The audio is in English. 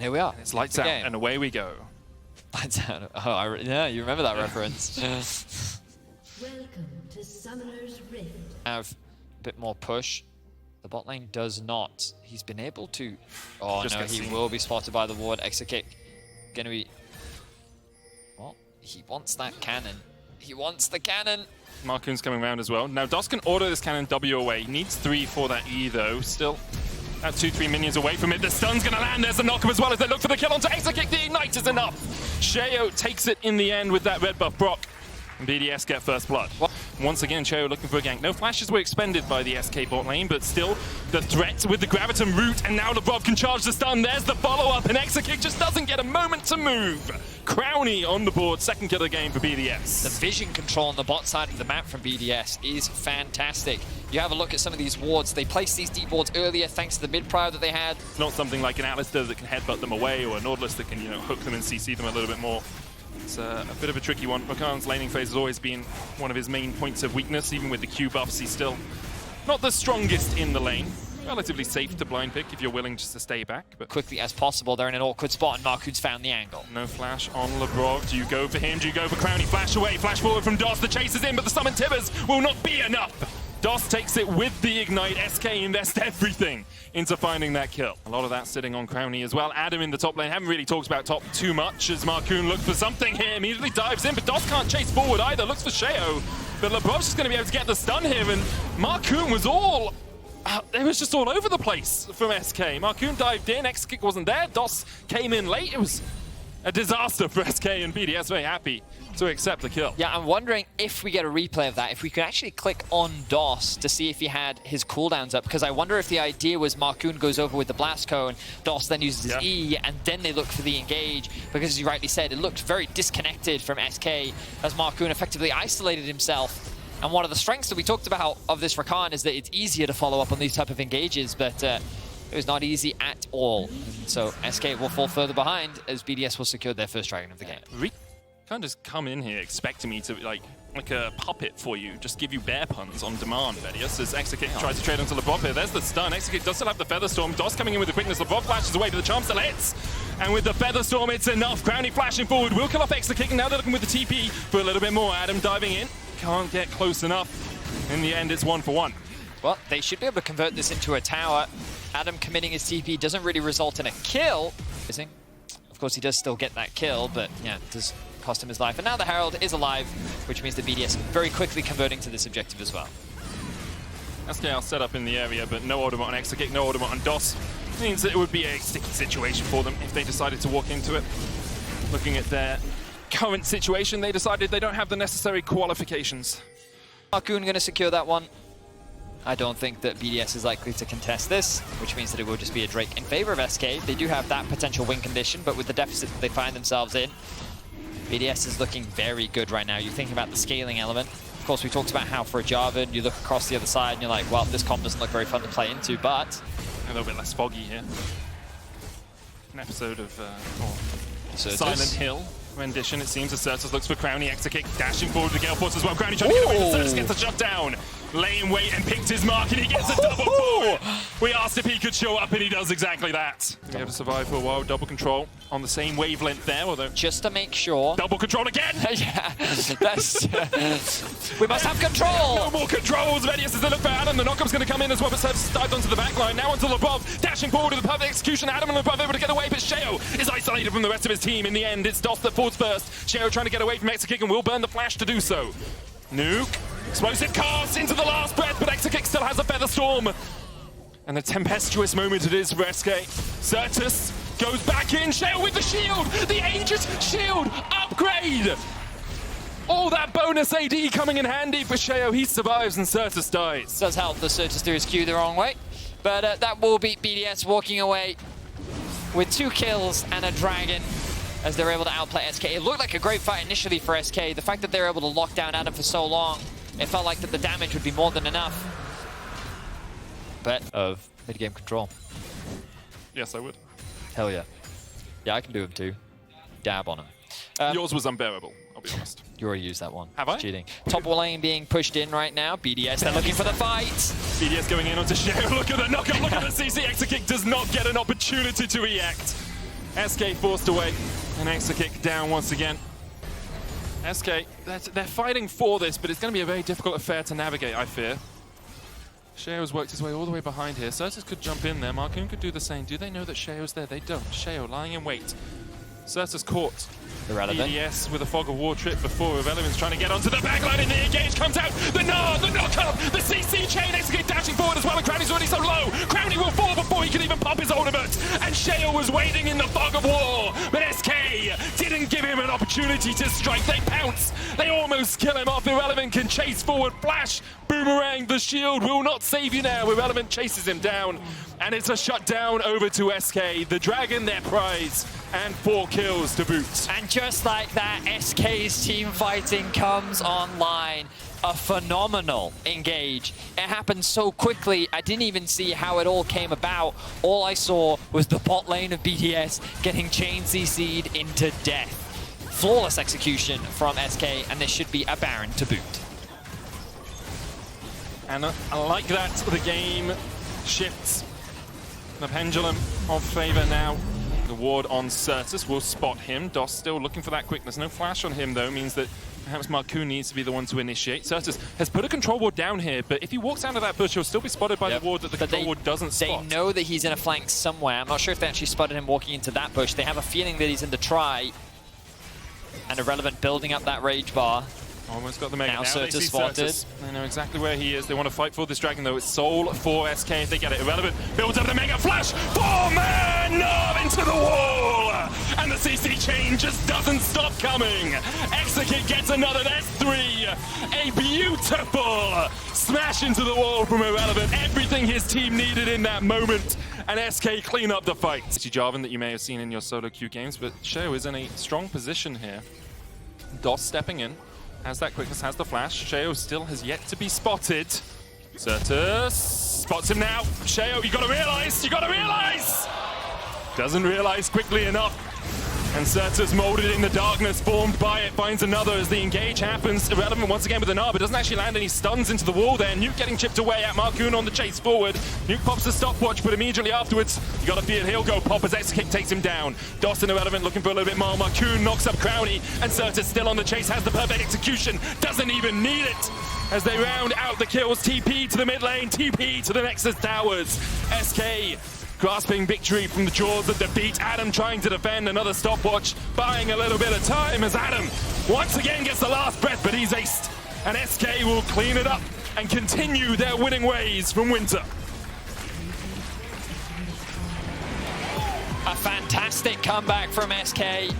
here we are. It's lights out, and away we go. Lights out. Oh, yeah, you remember that reference. Welcome to Summoner's Rift. Have a bit more push. The bot lane does not. He's been able to... Oh Just no, he will be spotted by the ward. Exit kick. Gonna be... What? He wants that cannon. He wants the cannon. Marcoon's coming around as well. Now, DOS can auto this cannon W away. He needs 3 for that E, though. Still, at 2-3 minions away from it. The stun's going to land. There's a knock-up as well as they look for the kill onto Exit Kick. The Ignite is enough. Sheo takes it in the end with that red buff Brock. And BDS get first blood. Once again, Sheo looking for a gank. No flashes were expended by the SK bot lane, but still the threat with the Graviton root, and now Lebrov can charge the stun. There's the follow-up, and Exit Kick just doesn't get a moment to move. Crowny on the board, second kill of the game for BDS. The vision control on the bot side of the map from BDS is fantastic. You have a look at some of these wards. They placed these deep wards earlier thanks to the mid-prio that they had. Not something like an Alistair that can headbutt them away, or a Nautilus that can, hook them and CC them a little bit more. It's a bit of a tricky one. Rakan's laning phase has always been one of his main points of weakness. Even with the Q buffs, he's still not the strongest in the lane. Relatively safe to blind pick if you're willing just to stay back. But quickly as possible, they're in an awkward spot, and Marcoon's found the angle. No flash on Lebrov. Do you go for him? Do you go for Crowny? Flash away, flash forward from DOS. The chase is in, but the summon Tibbers will not be enough. DOS takes it with the Ignite. SK invest everything into finding that kill. A lot of that sitting on Crowny as well. Adam in the top lane. Haven't really talked about top too much as Marcoon looks for something here. Immediately dives in, but DOS can't chase forward either. Looks for Sheo, but Lebrov's just going to be able to get the stun here, and Marcoon was all... it was just all over the place from SK. Marcoon dived in, X-Kick wasn't there, DOS came in late. It was a disaster for SK, and BDS very happy to accept the kill. Yeah, I'm wondering if we get a replay of that, if we could actually click on DOS to see if he had his cooldowns up, because I wonder if the idea was Marcoon goes over with the Blast Cone, DOS then uses his E, and then they look for the engage, because as you rightly said, it looked very disconnected from SK as Marcoon effectively isolated himself. And one of the strengths that we talked about of this Rakan is that it's easier to follow up on these type of engages, but it was not easy at all. And so SK will fall further behind as BDS will secure their first dragon of the game. Can't just come in here expecting me to, like a puppet for you, just give you bear puns on demand, BDS, as Exit tries to trade onto Lebrov here. There's the stun. Exit does still have the Featherstorm. DOS coming in with the quickness. Lebrov flashes away, but the charm still hits. And with the Featherstorm, it's enough. Crowny flashing forward. Will kill off Exit, and now they're looking with the TP for a little bit more. Adam diving in. Can't get close enough. In the end, it's 1-for-1. Well, they should be able to convert this into a tower. Adam committing his TP doesn't really result in a kill. Of course, he does still get that kill, but yeah, it does cost him his life. And now the Herald is alive, which means the BDS very quickly converting to this objective as well. SK are set up in the area, but no Audemont on Exit, no Audemont on DOS. Means that it would be a sticky situation for them if they decided to walk into it. Looking at their current situation, they decided they don't have the necessary qualifications. Marcoon going to secure that one. I don't think that BDS is likely to contest this, which means that it will just be a Drake in favor of SK. They do have that potential win condition, but with the deficit that they find themselves in, BDS is looking very good right now. You're thinking about the scaling element. Of course, we talked about how for a Jarvan, you look across the other side and you're like, well, this comp doesn't look very fun to play into, but... A little bit less foggy here. An episode of Silent Hill rendition, it seems. Acertus looks for Crowny. Exit kick, dashing forward with the Gale Force as well. Crowny trying to get away. Acertus gets a shut down. Lay in wait and picked his mark, and he gets a double pull. We asked if he could show up, and he does exactly that. He had to survive for a while. Double control on the same wavelength there, although... Just to make sure... Double control again! Yeah, that's... we must have control! No more controls! BDS as they look for Adam. The knockup's going to come in as well, but Serves dived onto the back line. Now onto Lebrov, dashing forward with the perfect execution. Adam and Lebrov able to get away, but Sheo is isolated from the rest of his team. In the end, it's DOS that falls first. Sheo trying to get away from Exit and will burn the flash to do so. Nuke. Explosive cast into the last breath, but Exit still has a Featherstorm. And a tempestuous moment it is for SK. Certus goes back in. Sheo with the shield! The Aegis shield upgrade! All that bonus AD coming in handy for Sheo. He survives and Certus dies. Does help the Certus through his Q the wrong way. But that will beat BDS walking away with 2 kills and a dragon as they're able to outplay SK. It looked like a great fight initially for SK. The fact that they were able to lock down Adam for so long, it felt like that the damage would be more than enough. Bet of mid-game control. Yes, I would. Hell yeah. Yeah, I can do them too. Dab on him. Yours was unbearable, I'll be honest. You already used that one. Have I? It's cheating. Top lane being pushed in right now. BDS, they're looking for the fight. BDS going in onto Sheo. Look at the knockup, look at the CC. Exit kick does not get an opportunity to react. SK forced away. An extra kick down once again. SK, they're fighting for this, but it's going to be a very difficult affair to navigate, I fear. Sheo's worked his way all the way behind here. Certus could jump in there. Marcoon could do the same. Do they know that Sheo's there? They don't. Sheo lying in wait. Certus caught. Irrelevant. BDS with a fog of war trip before Irrelevant's trying to get onto the backline and the engage comes out. The nod, the knock-up, the CC chain execute dashing forward as well, and Crownie's already so low. Crownie will fall before he can even pop his ultimate. And Sheo was waiting in the fog of war, but SK didn't give him an opportunity to strike. They pounce. They almost kill him off. Irrelevant can chase forward. Flash, boomerang, the shield will not save you now. Irrelevant chases him down. And it's a shutdown over to SK. The Dragon, their prize, and 4 kills to boot. And just like that, SK's team fighting comes online. A phenomenal engage. It happened so quickly, I didn't even see how it all came about. All I saw was the bot lane of BDS getting chain CC'd into death. Flawless execution from SK, and this should be a Baron to boot. And like that, the game shifts. The pendulum of favor now. The ward on Certus will spot him. Dos still looking for that quickness. No flash on him, though, means that perhaps Marcoon needs to be the one to initiate. Certus has put a control ward down here, but if he walks out of that bush, he'll still be spotted by the ward that the control ward doesn't spot. They know that he's in a flank somewhere. I'm not sure if they actually spotted him walking into that bush. They have a feeling that he's in the try. And Irrelevant building up that rage bar. Almost got the mega. Now They see spotted. They know exactly where he is. They want to fight for this dragon, though. It's soul for SK if they get it. Irrelevant builds up the mega flash. 4-man knob into the wall. And the CC chain just doesn't stop coming. Exekid gets another. There's 3. A beautiful smash into the wall from Irrelevant. Everything his team needed in that moment. And SK clean up the fight. Jarvan that you may have seen in your solo queue games, but Sheo is in a strong position here. Dos stepping in. Has that quickness, has the flash. Sheo still has yet to be spotted. Certus spots him now. Sheo, you gotta realize! Doesn't realize quickly enough. And Certus molded in the darkness, formed by it, finds another as the engage happens. Irrelevant once again with an but doesn't actually land any stuns into the wall there. Nuke getting chipped away at Marcoon on the chase forward. Nuke pops the stopwatch, but immediately afterwards, you gotta feel he'll go pop as X-Kick takes him down. Dos and Irrelevant looking for a little bit more. Marcoon knocks up Crownie, and Certus still on the chase, has the perfect execution, doesn't even need it. As they round out the kills, TP to the mid lane, TP to the Nexus towers. SK grasping victory from the jaws of defeat. Adam trying to defend, another stopwatch, buying a little bit of time as Adam once again gets the last breath, but he's aced. And SK will clean it up and continue their winning ways from winter. A fantastic comeback from SK.